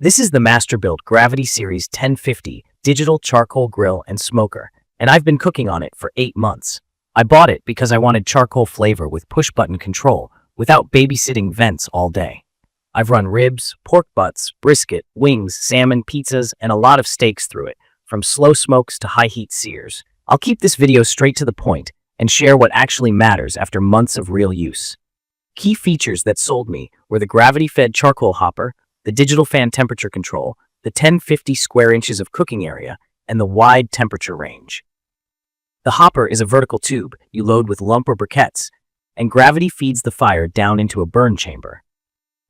This is the Masterbuilt Gravity Series 1050 digital charcoal grill and smoker, and I've been cooking on it for 8 months. I bought it because I wanted charcoal flavor with push-button control without babysitting vents all day. I've run ribs, pork butts, brisket, wings, salmon, pizzas, and a lot of steaks through it, from slow smokes to high-heat sears. I'll keep this video straight to the point and share what actually matters after months of real use. Key features that sold me were the gravity-fed charcoal hopper, the DigitalFan temperature control, the 1050 square inches of cooking area, and the wide temperature range. The hopper is a vertical tube you load with lump or briquettes, and gravity feeds the fire down into a burn chamber.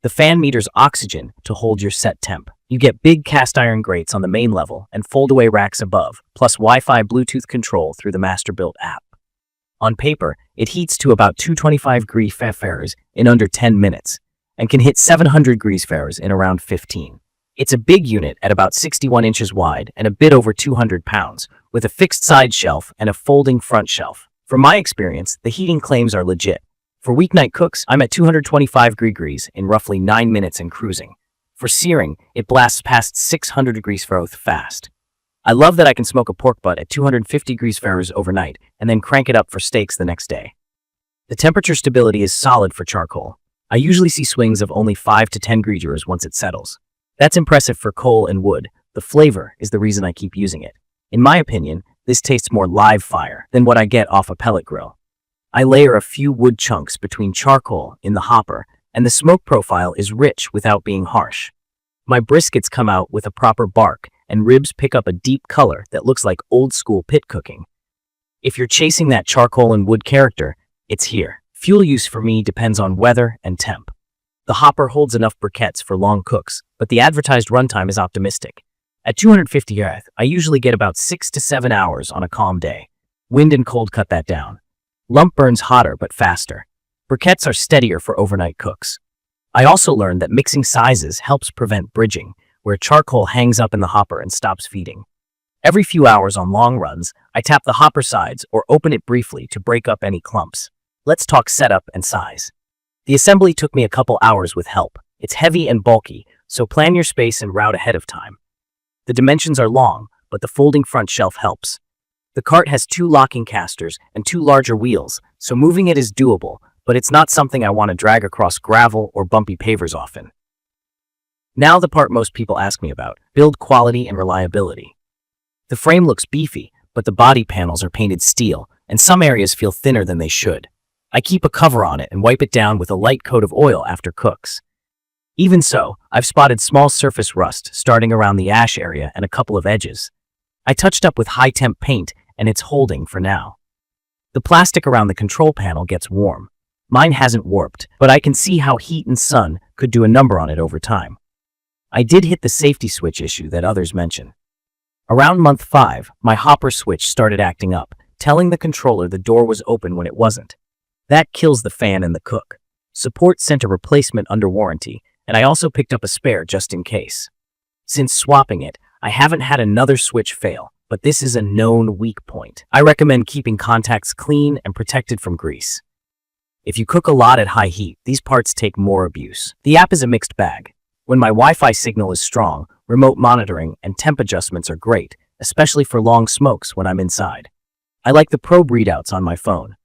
The fan meters oxygen to hold your set temp. You get big cast iron grates on the main level and foldaway racks above, plus Wi-Fi Bluetooth control through the Masterbuilt app. On paper, it heats to about 225 degrees Fahrenheit in under 10 minutes and can hit 700 degrees Fahrenheit in around 15. It's a big unit at about 61 inches wide and a bit over 200 pounds, with a fixed side shelf and a folding front shelf. From my experience, the heating claims are legit. For weeknight cooks, I'm at 225 degrees in roughly 9 minutes and cruising. For searing, it blasts past 600 degrees Fahrenheit fast. I love that I can smoke a pork butt at 250 degrees Fahrenheit overnight and then crank it up for steaks the next day. The temperature stability is solid for charcoal. I usually see swings of only 5 to 10 degrees once it settles. That's impressive for coal and wood. The flavor is the reason I keep using it. In my opinion, this tastes more live fire than what I get off a pellet grill. I layer a few wood chunks between charcoal in the hopper, and the smoke profile is rich without being harsh. My briskets come out with a proper bark, and ribs pick up a deep color that looks like old-school pit cooking. If you're chasing that charcoal and wood character, it's here. Fuel use for me depends on weather and temp. The hopper holds enough briquettes for long cooks, but the advertised runtime is optimistic. At 250 degrees, I usually get about 6 to 7 hours on a calm day. Wind and cold cut that down. Lump burns hotter but faster. Briquettes are steadier for overnight cooks. I also learned that mixing sizes helps prevent bridging, where charcoal hangs up in the hopper and stops feeding. Every few hours on long runs, I tap the hopper sides or open it briefly to break up any clumps. Let's talk setup and size. The assembly took me a couple hours with help. It's heavy and bulky, so plan your space and route ahead of time. The dimensions are long, but the folding front shelf helps. The cart has 2 locking casters and 2 larger wheels, so moving it is doable, but it's not something I want to drag across gravel or bumpy pavers often. Now the part most people ask me about: build quality and reliability. The frame looks beefy, but the body panels are painted steel, and some areas feel thinner than they should. I keep a cover on it and wipe it down with a light coat of oil after cooks. Even so, I've spotted small surface rust starting around the ash area and a couple of edges. I touched up with high-temp paint, and it's holding for now. The plastic around the control panel gets warm. Mine hasn't warped, but I can see how heat and sun could do a number on it over time. I did hit the safety switch issue that others mention. Around month 5, my hopper switch started acting up, telling the controller the door was open when it wasn't. That kills the fan and the cook. Support sent a replacement under warranty, and I also picked up a spare just in case. Since swapping it, I haven't had another switch fail, but this is a known weak point. I recommend keeping contacts clean and protected from grease. If you cook a lot at high heat, these parts take more abuse. The app is a mixed bag. When my Wi-Fi signal is strong, remote monitoring and temp adjustments are great, especially for long smokes when I'm inside. I like the probe readouts on my phone.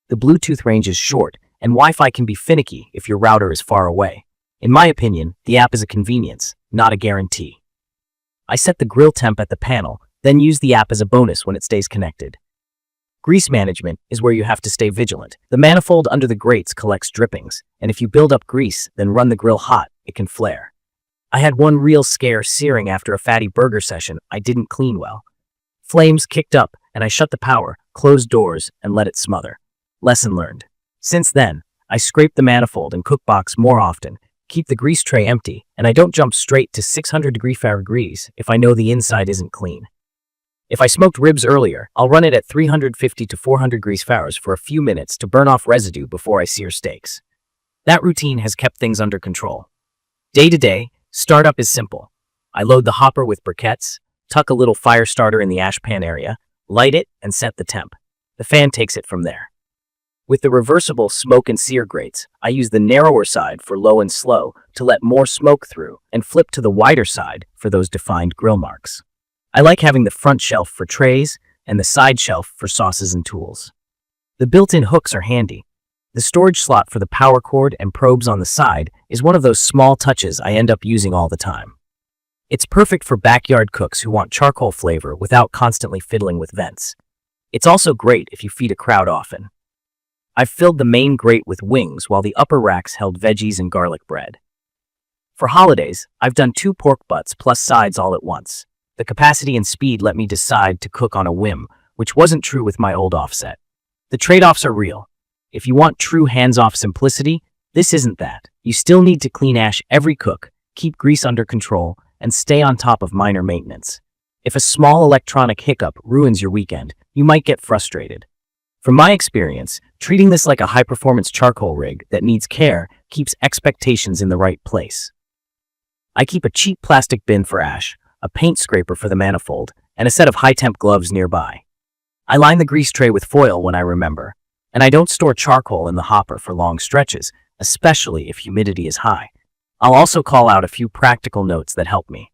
The Bluetooth range is short, and Wi-Fi can be finicky if your router is far away. In my opinion, the app is a convenience, not a guarantee. I set the grill temp at the panel, then use the app as a bonus when it stays connected. Grease management is where you have to stay vigilant. The manifold under the grates collects drippings, and if you build up grease, then run the grill hot, it can flare. I had one real scare searing after a fatty burger session I didn't clean well. Flames kicked up, and I shut the power, closed doors, and let it smother. Lesson learned. Since then, I scrape the manifold and cook box more often, keep the grease tray empty, and I don't jump straight to 600 degrees Fahrenheit if I know the inside isn't clean. If I smoked ribs earlier, I'll run it at 350 to 400 degrees Fahrenheit for a few minutes to burn off residue before I sear steaks. That routine has kept things under control. Day to day, startup is simple. I load the hopper with briquettes, tuck a little fire starter in the ash pan area, light it, and set the temp. The fan takes it from there. With the reversible smoke and sear grates, I use the narrower side for low and slow to let more smoke through and flip to the wider side for those defined grill marks. I like having the front shelf for trays and the side shelf for sauces and tools. The built-in hooks are handy. The storage slot for the power cord and probes on the side is one of those small touches I end up using all the time. It's perfect for backyard cooks who want charcoal flavor without constantly fiddling with vents. It's also great if you feed a crowd often. I've filled the main grate with wings while the upper racks held veggies and garlic bread. For holidays, I've done 2 pork butts plus sides all at once. The capacity and speed let me decide to cook on a whim, which wasn't true with my old offset. The trade-offs are real. If you want true hands-off simplicity, this isn't that. You still need to clean ash every cook, keep grease under control, and stay on top of minor maintenance. If a small electronic hiccup ruins your weekend, you might get frustrated. From my experience, treating this like a high-performance charcoal rig that needs care keeps expectations in the right place. I keep a cheap plastic bin for ash, a paint scraper for the manifold, and a set of high-temp gloves nearby. I line the grease tray with foil when I remember, and I don't store charcoal in the hopper for long stretches, especially if humidity is high. I'll also call out a few practical notes that help me.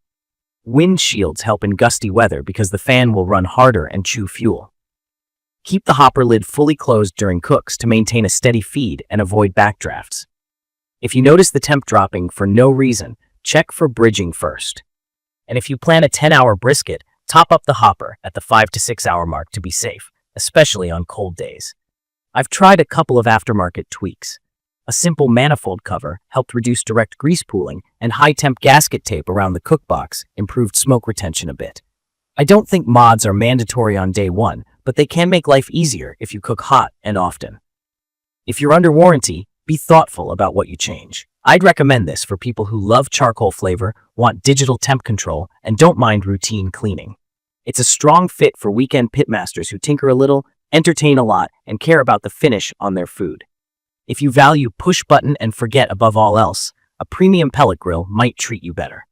Wind shields help in gusty weather because the fan will run harder and chew fuel. Keep the hopper lid fully closed during cooks to maintain a steady feed and avoid backdrafts. If you notice the temp dropping for no reason, check for bridging first. And if you plan a 10-hour brisket, top up the hopper at the 5 to 6 hour mark to be safe, especially on cold days. I've tried a couple of aftermarket tweaks. A simple manifold cover helped reduce direct grease pooling, and high-temp gasket tape around the cookbox improved smoke retention a bit. I don't think mods are mandatory on day one, but they can make life easier if you cook hot and often. If you're under warranty, be thoughtful about what you change. I'd recommend this for people who love charcoal flavor, want digital temp control, and don't mind routine cleaning. It's a strong fit for weekend pitmasters who tinker a little, entertain a lot, and care about the finish on their food. If you value push button and forget above all else, a premium pellet grill might treat you better.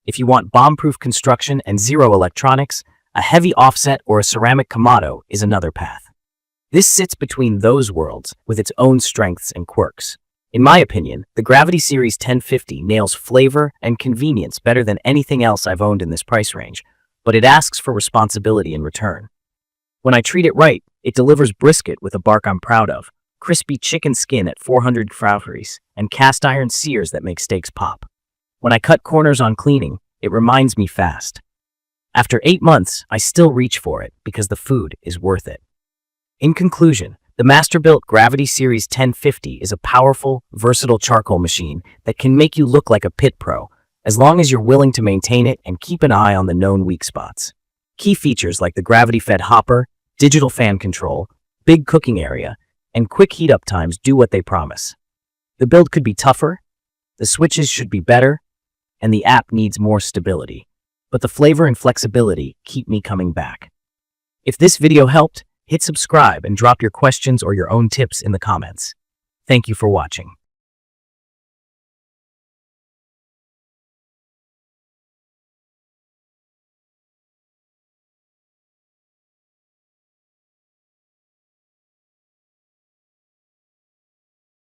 If you want bomb-proof construction and zero electronics, a heavy offset or a ceramic Kamado is another path. This sits between those worlds with its own strengths and quirks. In my opinion, the Gravity Series 1050 nails flavor and convenience better than anything else I've owned in this price range, but it asks for responsibility in return. When I treat it right, it delivers brisket with a bark I'm proud of, crispy chicken skin at 400 calories, and cast iron sears that make steaks pop. When I cut corners on cleaning, it reminds me fast. After 8 months, I still reach for it because the food is worth it. In conclusion, the Masterbuilt Gravity Series 1050 is a powerful, versatile charcoal machine that can make you look like a pit pro, as long as you're willing to maintain it and keep an eye on the known weak spots. Key features like the gravity-fed hopper, digital fan control, big cooking area, and quick heat-up times do what they promise. The build could be tougher, the switches should be better, and the app needs more stability. But the flavor and flexibility keep me coming back. If this video helped, hit subscribe and drop your questions or your own tips in the comments. Thank you for watching.